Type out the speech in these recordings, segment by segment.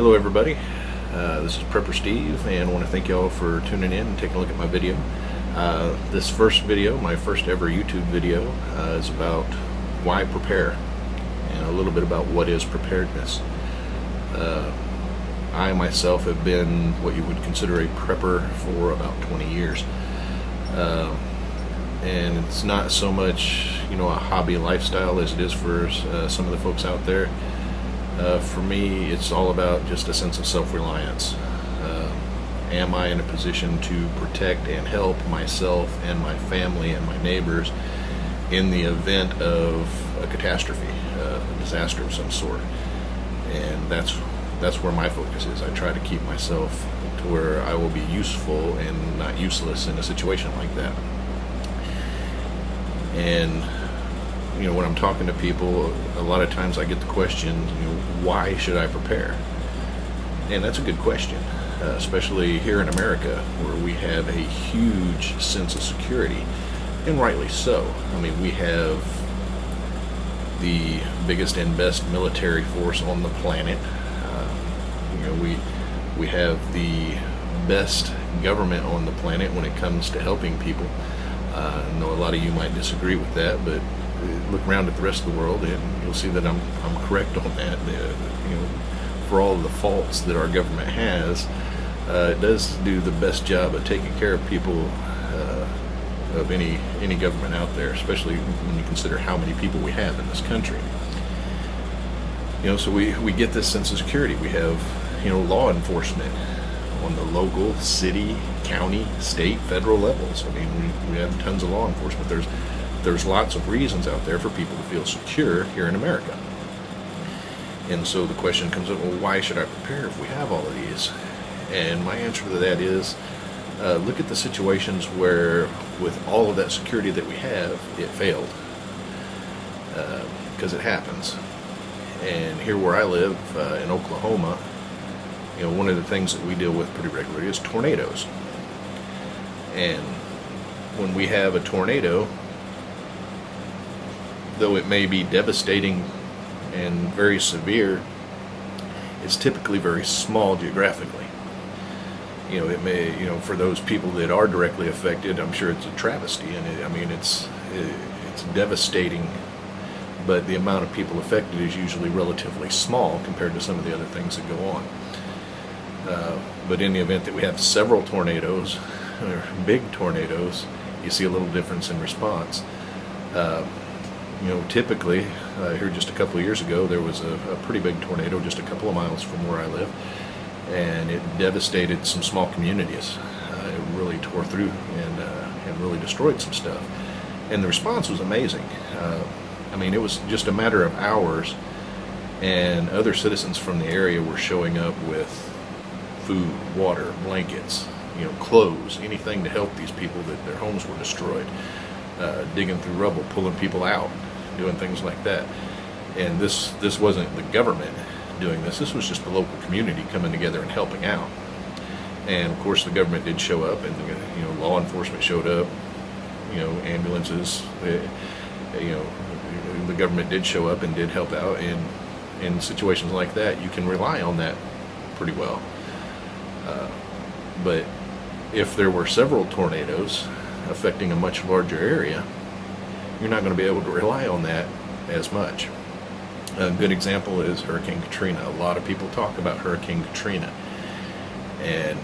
Hello everybody, this is Prepper Steve, and I want to thank y'all for tuning in and taking a look at my video. This first video, my first ever YouTube video, is about why prepare and a little bit about what is preparedness. I myself have been what you would consider a prepper for about 20 years. And it's not so much, a hobby lifestyle as it is for some of the folks out there. For me, it's all about just a sense of self-reliance. Am I in a position to protect and help myself and my family and my neighbors in the event of a catastrophe, a disaster of some sort? And that's where my focus is. I try to keep myself to where I will be useful and not useless in a situation like that. And when I'm talking to people, a lot of times I get the question, why should I prepare? And that's a good question, especially here in America, where we have a huge sense of security, and rightly so. I mean, we have the biggest and best military force on the planet. We have the best government on the planet when it comes to helping people. I know a lot of you might disagree with that, but look around at the rest of the world and you'll see that I'm correct on that. For all of the faults that our government has, it does do the best job of taking care of people of any government out there, especially when you consider how many people we have in this country. So we get this sense of security. We have law enforcement on the local, city, county, state, federal levels. I mean, we have tons of law enforcement. There's lots of reasons out there for people to feel secure here in America. And so the question comes up, well, why should I prepare if we have all of these? And my answer to that is, look at the situations where, with all of that security that we have, it failed. Because it happens. And here where I live, in Oklahoma, one of the things that we deal with pretty regularly is tornadoes. And when we have a tornado, though it may be devastating and very severe, it's typically very small geographically. It may, for those people that are directly affected, I'm sure it's a travesty, and it's devastating, but the amount of people affected is usually relatively small compared to some of the other things that go on. But in the event that we have several tornadoes, or big tornadoes, you see a little difference in response. Typically, here just a couple of years ago, there was a pretty big tornado just a couple of miles from where I live, and it devastated some small communities. It really tore through and really destroyed some stuff. And the response was amazing. It was just a matter of hours, and other citizens from the area were showing up with food, water, blankets, clothes, anything to help these people that their homes were destroyed, digging through rubble, pulling people out, doing things like that. And this wasn't the government doing this. This was just the local community coming together and helping out. And of course the government did show up, and law enforcement showed up, ambulances, the government did show up and did help out. And in situations like that, you can rely on that pretty well. But if there were several tornadoes affecting a much larger area, you're not going to be able to rely on that as much. A good example is Hurricane Katrina. A lot of people talk about Hurricane Katrina, and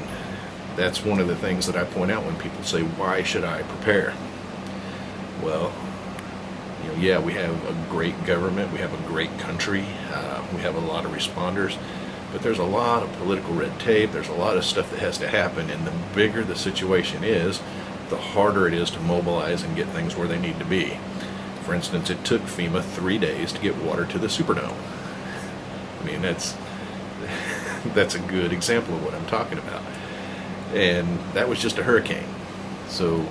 that's one of the things that I point out when people say, why should I prepare? Well, yeah, we have a great government, we have a great country, we have a lot of responders, but there's a lot of political red tape, there's a lot of stuff that has to happen, and the bigger the situation is, the harder it is to mobilize and get things where they need to be. For instance, it took FEMA 3 days to get water to the Superdome. That's a good example of what I'm talking about. And that was just a hurricane. So,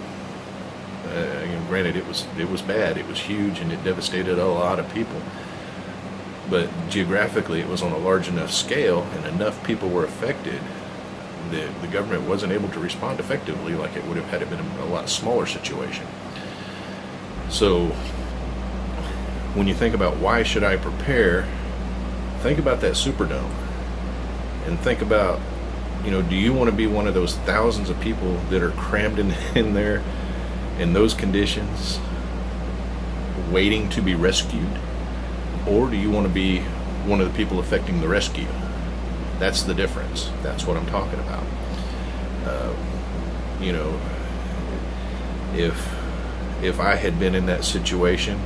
granted, it was bad, it was huge, and it devastated a lot of people. But geographically, it was on a large enough scale, and enough people were affected that the government wasn't able to respond effectively like it would have had it been a lot smaller situation. So, when you think about why should I prepare, think about that Superdome. and think about, do you want to be one of those thousands of people that are crammed in there in those conditions waiting to be rescued? Or do you want to be one of the people affecting the rescue? That's the difference. That's what I'm talking about. You know, if I had been in that situation,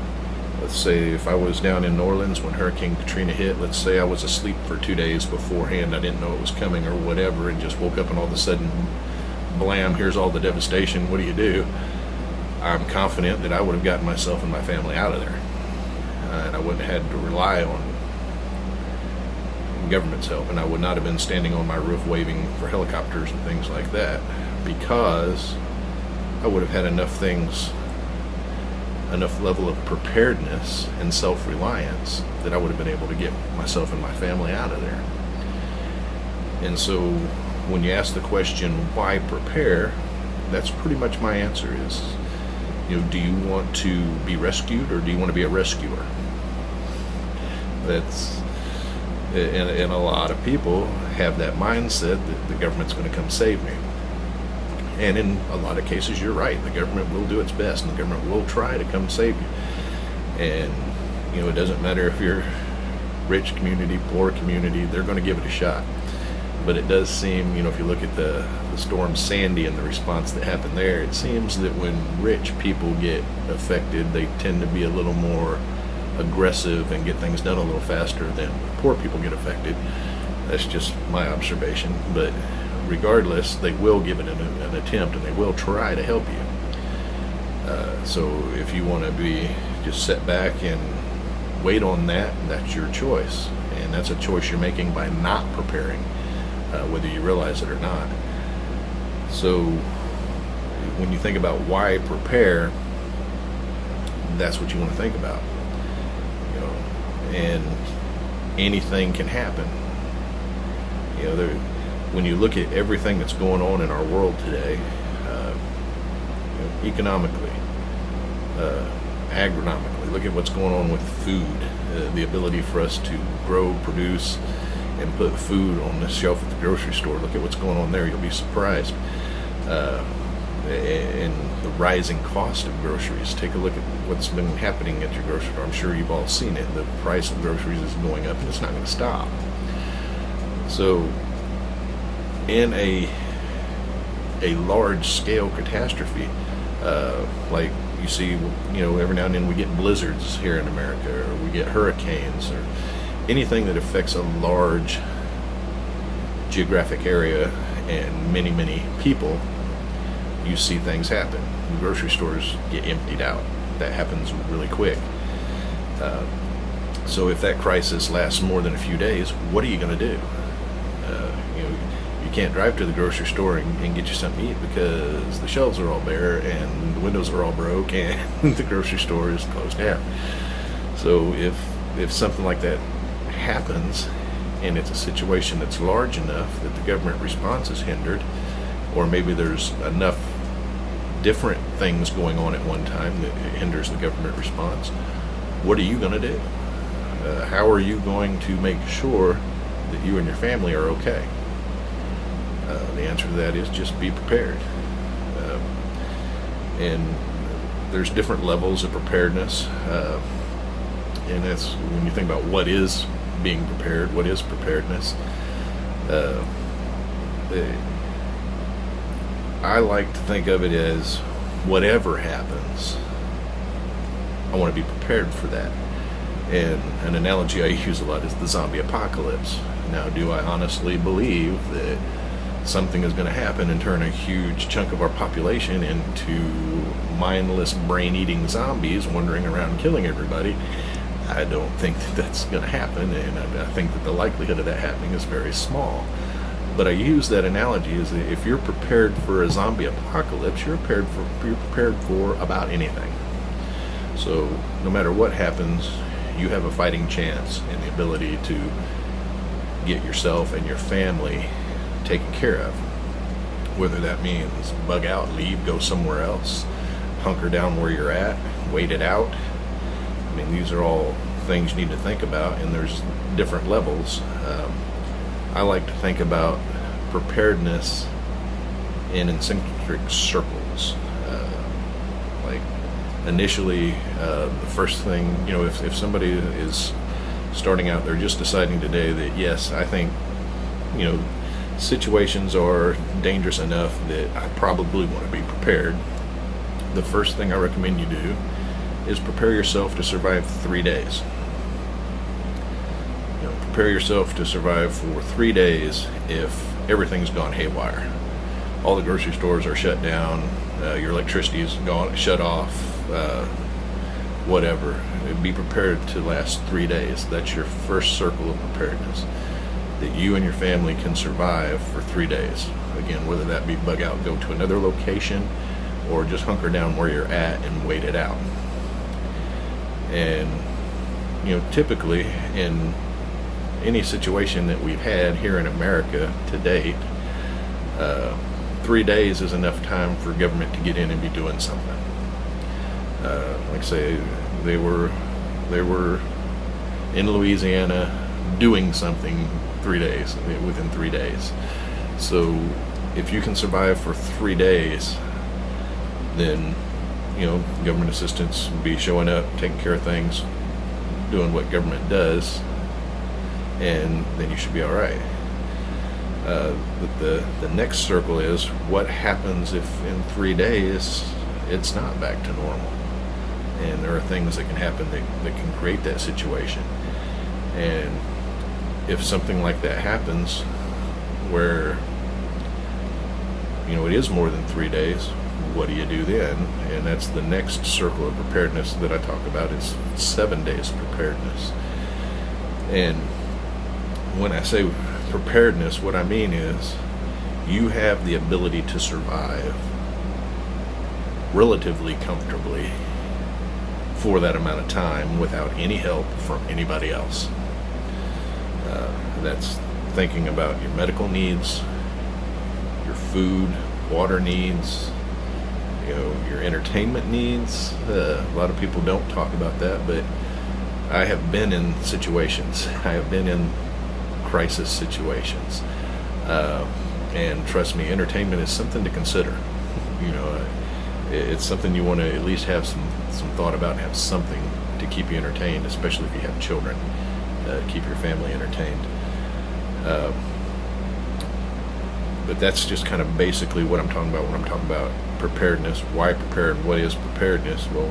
let's say if I was down in New Orleans when Hurricane Katrina hit, let's say I was asleep for 2 days beforehand, I didn't know it was coming or whatever, and just woke up and all of a sudden, blam, here's all the devastation, what do? I'm confident that I would have gotten myself and my family out of there. And I wouldn't have had to rely on government's help, and I would not have been standing on my roof waving for helicopters and things like that, because I would have had enough level of preparedness and self-reliance that I would have been able to get myself and my family out of there. And so when you ask the question, why prepare, that's pretty much my answer is, do you want to be rescued or do you want to be a rescuer? And a lot of people have that mindset that the government's going to come save me. And in a lot of cases, you're right. The government will do its best, and the government will try to come save you. And, it doesn't matter if you're rich community, poor community, they're going to give it a shot. But it does seem, if you look at the storm Sandy and the response that happened there, it seems that when rich people get affected, they tend to be a little more aggressive and get things done a little faster than poor people get affected. That's just my observation. But regardless, they will give it an attempt, and they will try to help you. So if you want to be just set back and wait on that, that's your choice. And that's a choice you're making by not preparing, whether you realize it or not. So when you think about why prepare, that's what you want to think about. And anything can happen. When you look at everything that's going on in our world today, economically, agronomically, look at what's going on with food, the ability for us to grow, produce, and put food on the shelf at the grocery store. Look at what's going on there. You'll be surprised. And the rising cost of groceries. Take a look at what's been happening at your grocery store. I'm sure you've all seen it. The price of groceries is going up, and it's not going to stop. So in a large-scale catastrophe, like you see, every now and then we get blizzards here in America, or we get hurricanes, or anything that affects a large geographic area and many, many people, you see things happen. The grocery stores get emptied out. That happens really quick. So if that crisis lasts more than a few days, what are you going to do? You can't drive to the grocery store and get you something to eat because the shelves are all bare and the windows are all broke and the grocery store is closed down. So if something like that happens and it's a situation that's large enough that the government response is hindered, or maybe there's enough different things going on at one time that it hinders the government response, what are you going to do? How are you going to make sure that you and your family are okay? The answer to that is just be prepared. And there's different levels of preparedness. And that's when you think about what is being prepared, what is preparedness. I like to think of it as whatever happens, I want to be prepared for that. And an analogy I use a lot is the zombie apocalypse. Now, do I honestly believe that something is going to happen and turn a huge chunk of our population into mindless, brain-eating zombies wandering around killing everybody? I don't think that's going to happen, and I think that the likelihood of that happening is very small. But I use that analogy as if you're prepared for a zombie apocalypse, you're prepared for about anything. So no matter what happens, you have a fighting chance and the ability to get yourself and your family taken care of. Whether that means bug out, leave, go somewhere else, hunker down where you're at, wait it out. These are all things you need to think about, and there's different levels. I like to think about preparedness in concentric circles. Like initially, the first thing, if somebody is starting out, they're just deciding today that yes, I think, situations are dangerous enough that I probably want to be prepared. The first thing I recommend you do is prepare yourself to survive 3 days. Prepare yourself to survive for 3 days if everything's gone haywire. All the grocery stores are shut down, your electricity is gone, shut off, whatever. Be prepared to last 3 days. That's your first circle of preparedness, that you and your family can survive for 3 days. Again, whether that be bug out, go to another location, or just hunker down where you're at and wait it out. And typically in any situation that we've had here in America to date, 3 days is enough time for government to get in and be doing something. Like I say, they were in Louisiana doing something 3 days, within 3 days. So if you can survive for 3 days, then government assistance will be showing up, taking care of things, doing what government does, and then you should be all right. The next circle is what happens if in 3 days it's not back to normal, and there are things that can happen that can create that situation. And if something like that happens where it is more than 3 days, what do you do then? And that's the next circle of preparedness that I talk about. It's 7 days preparedness. And when I say preparedness, what I mean is you have the ability to survive relatively comfortably for that amount of time without any help from anybody else. That's thinking about your medical needs, your food, water needs, your entertainment needs. A lot of people don't talk about that, but I have been in situations. I have been in crisis situations, and trust me, entertainment is something to consider. It's something you want to at least have some thought about and have something to keep you entertained, especially if you have children, keep your family entertained. But that's just kind of basically what I'm talking about when I'm talking about preparedness. Why prepare and what is preparedness? Well,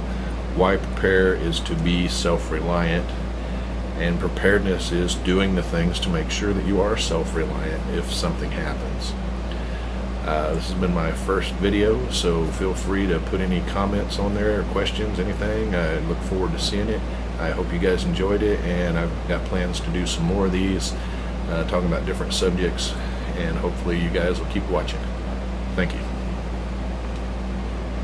why prepare is to be self-reliant, and preparedness is doing the things to make sure that you are self-reliant if something happens. This has been my first video, so feel free to put any comments on there or questions, anything. I look forward to seeing it. I hope you guys enjoyed it, and I've got plans to do some more of these, talking about different subjects, and hopefully you guys will keep watching. Thank you.